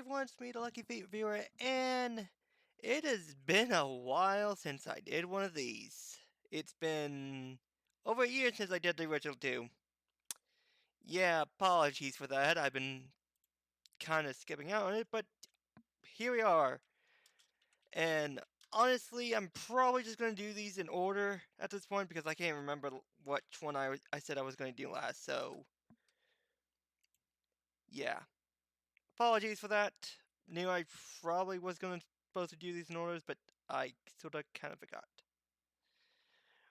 everyone, it's me, the Lucky Feet Viewer, and it has been a while since I did one of these. It's been over a year since I did the original two. Yeah, apologies for that, I've been kind of skipping out on it, but here we are. And honestly, I'm probably just going to do these in order at this point because I can't remember which one I said I was going to do last, so yeah. Apologies for that. Knew I probably was supposed to do these in orders, but I sort of kind of forgot.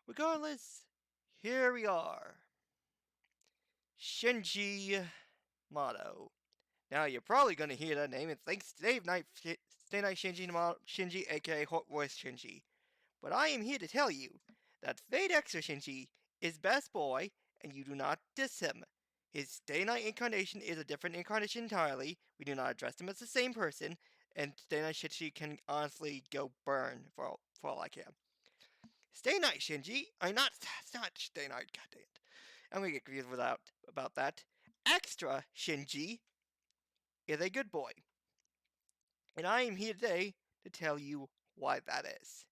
Regardless, here we are. Shinji Motto. Now you're probably gonna hear that name and think Stay Night Shinji Shinji, aka Hot Voice Shinji. But I am here to tell you that Fate Extra Shinji is best boy, and you do not diss him. His Stay Night incarnation is a different incarnation entirely. We do not address him as the same person, and Stay Night Shinji can honestly go burn for all I care. Stay Night Shinji, it's not Stay Night, goddamn it. I'm gonna get confused about that. Extra Shinji is a good boy, and I am here today to tell you why that is.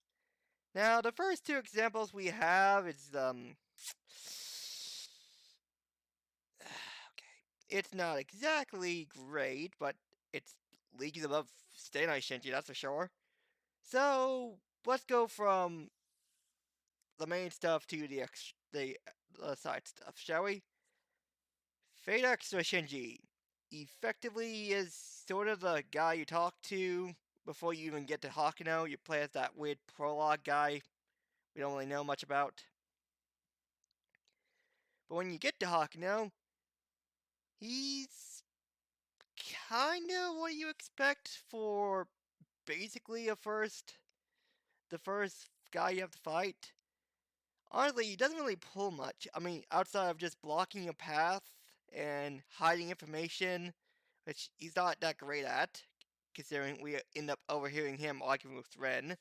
Now, the first two examples we have is okay, it's not exactly great, but it's leagues above Stay Night Shinji, that's for sure. So let's go from the main stuff to the side stuff, shall we? Fate Extra Shinji. Effectively, he is sort of the guy you talk to before you even get to Hakuno. You play as that weird prologue guy we don't really know much about. But when you get to Hakuno, he's kinda what you expect for basically the first guy you have to fight. Honestly, he doesn't really pull much. I mean, outside of just blocking a path and hiding information, which he's not that great at, considering we end up overhearing him arguing with Ren,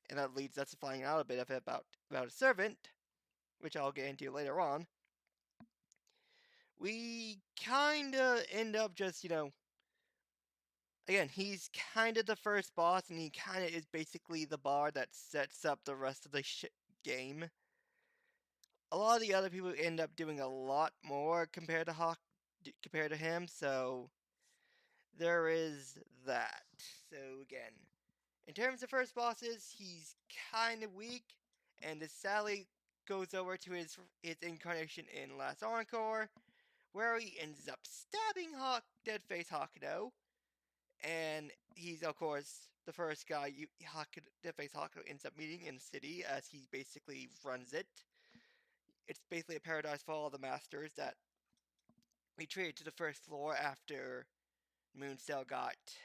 and that leads us to finding out a bit of it about a servant, which I'll get into later on. We kinda end up just, again, he's kinda the first boss, and he kinda is basically the bar that sets up the rest of the game. A lot of the other people end up doing a lot more compared to him, so there is that. So again, in terms of first bosses, he's kind of weak, and this sadly goes over to his incarnation in Last Encore, where he ends up stabbing Deadface Hakuno, and he's of course the first guy Deadface Hakuno ends up meeting in the city, as he basically runs it. It's basically a paradise for all the masters that retreated to the first floor after Mooncell got,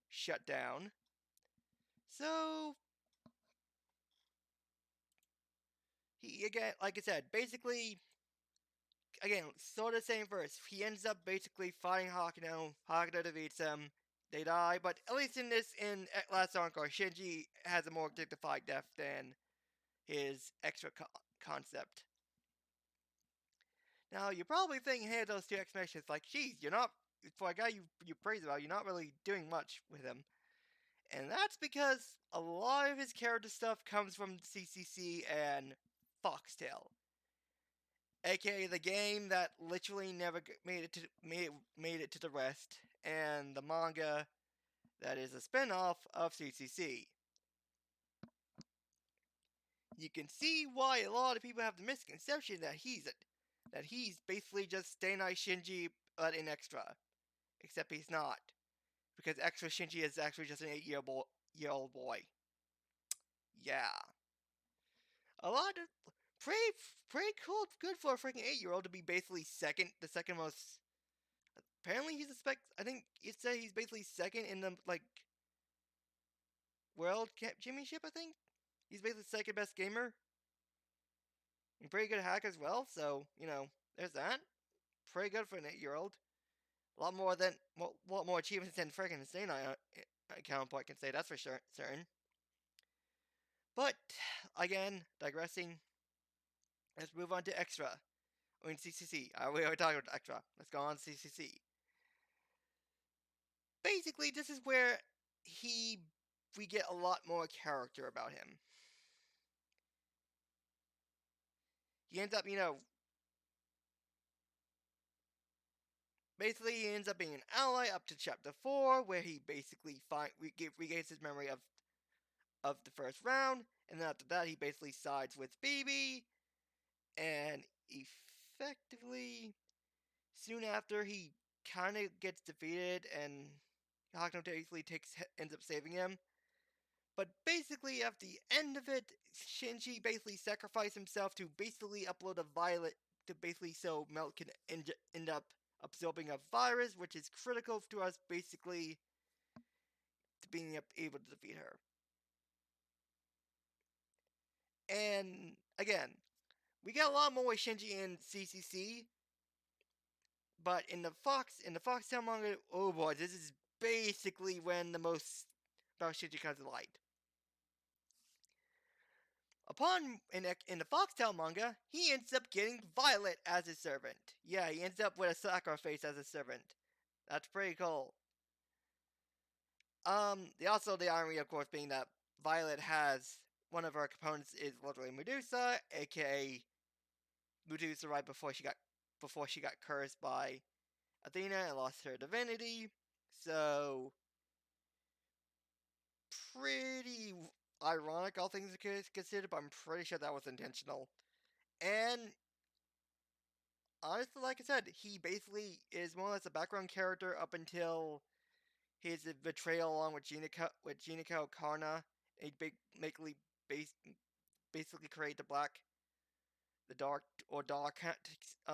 shut down. So, he, again, like I said, basically, again, sort of the same verse. He ends up basically fighting Hakuno. Hakuno defeats him. They die, but at least in Last Encore, Shinji has a more dignified death than his extra concept. Now, you're probably thinking, hey, those two explanations, like, geez, you're not, for a guy you praise about, you're not really doing much with him. And that's because a lot of his character stuff comes from CCC and Foxtail, aka the game that literally never made it to the West, and the manga that is a spin-off of CCC. You can see why a lot of people have the misconception that he's basically just Stay Night Shinji but in extra, except he's not, because extra Shinji is actually just an 8-year-old boy. Yeah. A lot of pretty cool, good for a freaking 8-year-old to be basically the second most. Apparently, he's I think it said he's basically second in the world championship. I think he's basically second best gamer and pretty good hack as well. So there's that. Pretty good for an 8-year-old. A lot more achievements than freaking insane. Counterpoint can say that's for sure, certain. But again, digressing. Let's move on to extra. I mean CCC. We already talked about extra. Let's go on to CCC. basically, this is where he we get a lot more character about him. He ends up, basically he ends up being an ally up to chapter 4, where he basically regains his memory of the first round, and then after that he basically sides with BB, and effectively soon after he kind of gets defeated, and Hakuno basically ends up saving him. But basically, at the end of it, Shinji basically sacrificed himself to basically upload a violet to basically so Melt can end up absorbing a virus, which is critical to us basically to being able to defeat her. And again, we get a lot more with Shinji in CCC, but in the Foxtail manga, oh boy, this is basically when the most about Shinji comes to light. Upon in the Foxtail manga, he ends up getting Violet as his servant. Yeah, he ends up with a Sakura face as a servant. That's pretty cool. The irony, of course, being that Violet has one of her components is literally Medusa, aka Medusa, right before she got cursed by Athena and lost her divinity. So pretty ironic, all things considered, but I'm pretty sure that was intentional. And honestly, like I said, he basically is more or less a background character up until his betrayal along with Jinako Karna. He basically create the Dark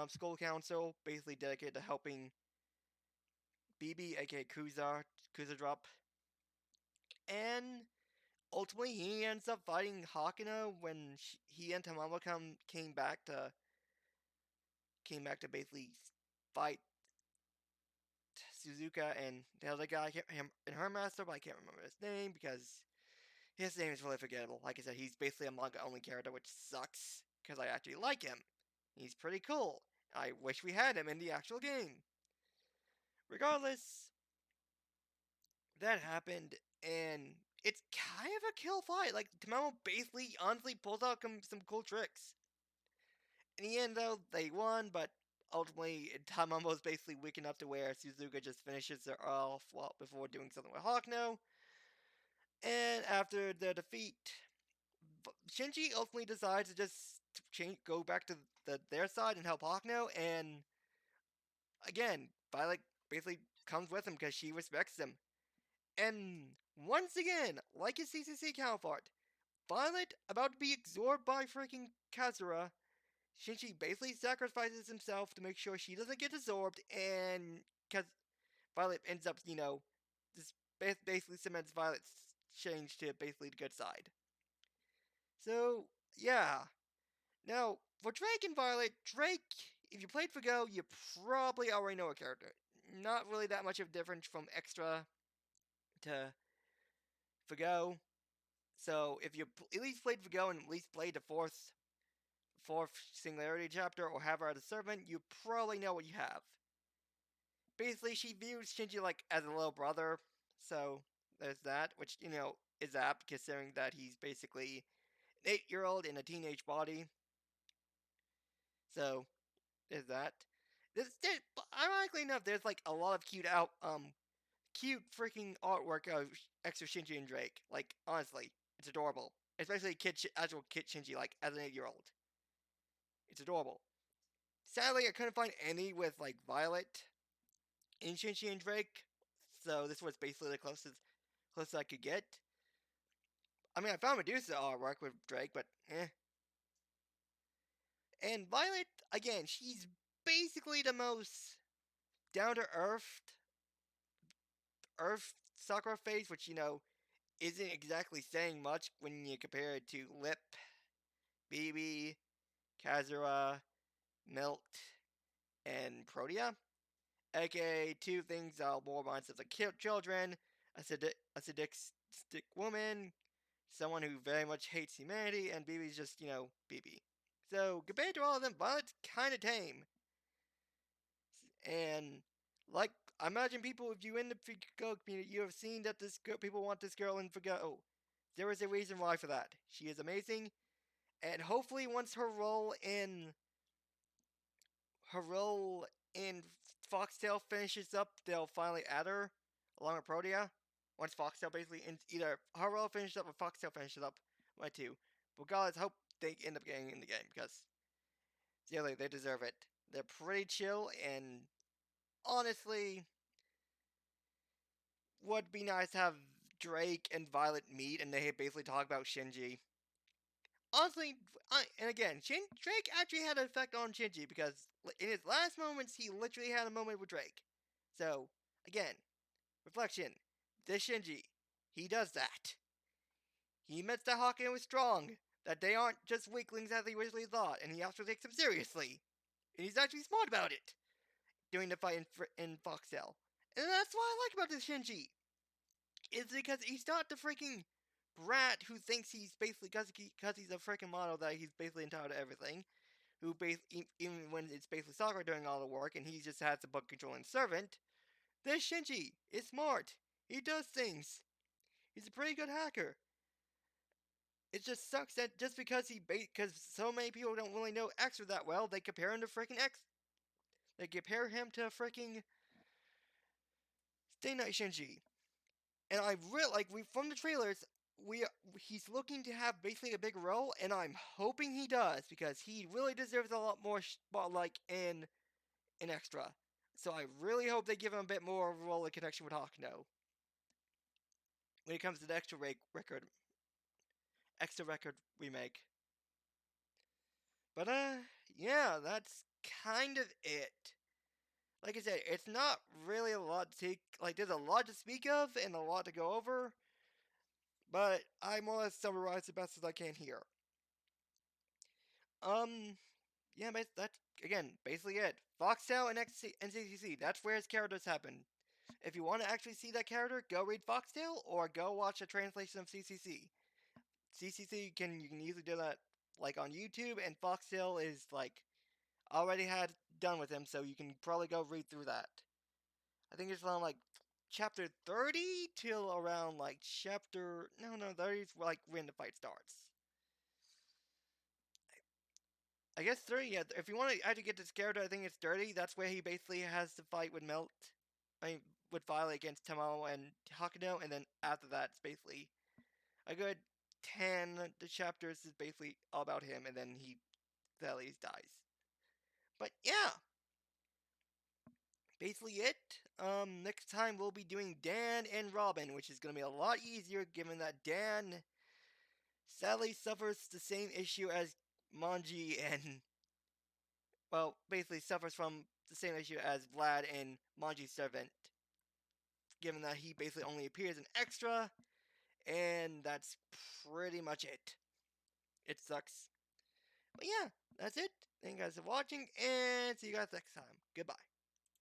Skull Council, basically dedicated to helping BB, aka Kuza Drop, and ultimately he ends up fighting Hakuno when he and Tamamo came back to basically fight Suzuka and the other guy, and her master, but I can't remember his name because his name is really forgettable. Like I said, he's basically a manga only character, which sucks because I actually like him. He's pretty cool. I wish we had him in the actual game. Regardless, that happened, and it's kind of a kill fight. Like, Tamamo basically, honestly, pulls out some cool tricks. In the end, though, they won, but ultimately, Tamamo's basically weak enough to where Suzuka just finishes her off before doing something with Hakuno. And after the defeat, Shinji ultimately decides to just go back to their side and help Hakuno, and again, Violet basically comes with him because she respects him. And once again, like his CCC counterpart, Violet about to be absorbed by freaking Kazura, Shinji basically sacrifices himself to make sure she doesn't get absorbed, and Violet ends up, just basically cements Violet's change to basically the good side. So, yeah. Now, for Drake and Violet, Drake, if you played for Go, you probably already know a character. Not really that much of a difference from Extra to for Go. So, if you at least played for Go and at least played the fourth Singularity chapter or have her as a servant, you probably know what you have. Basically, she views Shinji like as a little brother, so there's that, which, is apt considering that he's basically an 8-year-old in a teenage body. So, there's that. Ironically enough, there's like a lot of cute freaking artwork of extra Shinji and Drake. Like, honestly, it's adorable. Especially actual kid Shinji, like, as an 8-year-old. It's adorable. Sadly, I couldn't find any with, like, Violet in Shinji and Drake. So this was basically the closest I could get. I mean, I found Medusa artwork with Drake, but eh. And Violet, again, she's basically the most down to earth Sakura face, which, isn't exactly saying much when you compare it to Lip, BB, Kazura, Milt, and Protea. AKA two things that are more mindsets of children, a sadistic woman, someone who very much hates humanity, and BB's just, BB. So, compared to all of them, Violet's kinda tame. And, like I imagine people, if you in the Figaro community, you have seen that people want this girl in Figaro. There is a reason why for that. She is amazing, and hopefully once her role in Foxtail finishes up, they'll finally add her along with Protea. Once Foxtail basically either her role finishes up or Foxtail finishes up, one two. But regardless, hope they end up getting in the game because seriously, they deserve it. They're pretty chill, and honestly, would be nice to have Drake and Violet meet and they basically talk about Shinji. Honestly, and again, Drake actually had an effect on Shinji because in his last moments, he literally had a moment with Drake. So, again, reflection. This Shinji, he does that. He admits that Hawkeye was strong, that they aren't just weaklings as he originally thought, and he actually takes them seriously. And he's actually smart about it during the fight in Foxtail. And that's what I like about this Shinji. Is because he's not the freaking brat who thinks he's basically because he's a freaking model that he's basically entitled to everything. Who even when it's basically Sakura doing all the work and he just has the book controlling servant. This Shinji is smart. He does things. He's a pretty good hacker. It just sucks that just because because so many people don't really know Extra that well, they compare him to freaking X. They compare him to freaking Stay Night Shinji. And I really like we from the trailers. We he's looking to have basically a big role, and I'm hoping he does because he really deserves a lot more spotlight in Extra. So I really hope they give him a bit more of a role in connection with Hakuno when it comes to the extra record remake. But yeah, that's kind of it. Like I said, it's not really a lot to take. Like there's a lot to speak of and a lot to go over, but I more or less summarize the best as I can here. Um, yeah, that's again basically it. Foxtail and NCCC. That's where his characters happen. If you want to actually see that character, go read Foxtail or go watch a translation of CCC. CCC you can easily do that like on YouTube, and Foxtail is like already had done with him, so you can probably go read through that. I think it's around like chapter 30 till around like chapter 30 is like when the fight starts. I guess 30, yeah. If you want to actually get this character, I think it's 30. That's where he basically has to fight with Melt. I mean, with Violet against Tamao and Hakuno, and then after that, it's basically a good 10 the chapters is basically all about him, and then he sadly dies. But yeah, basically it. Next time we'll be doing Dan and Robin, which is going to be a lot easier given that Dan sadly suffers the same issue as Manji and well, basically suffers from the same issue as Vlad and Manji's servant, given that he basically only appears in extra, and that's pretty much it. It sucks. But yeah, that's it. Thank you guys for watching, and see you guys next time. Goodbye.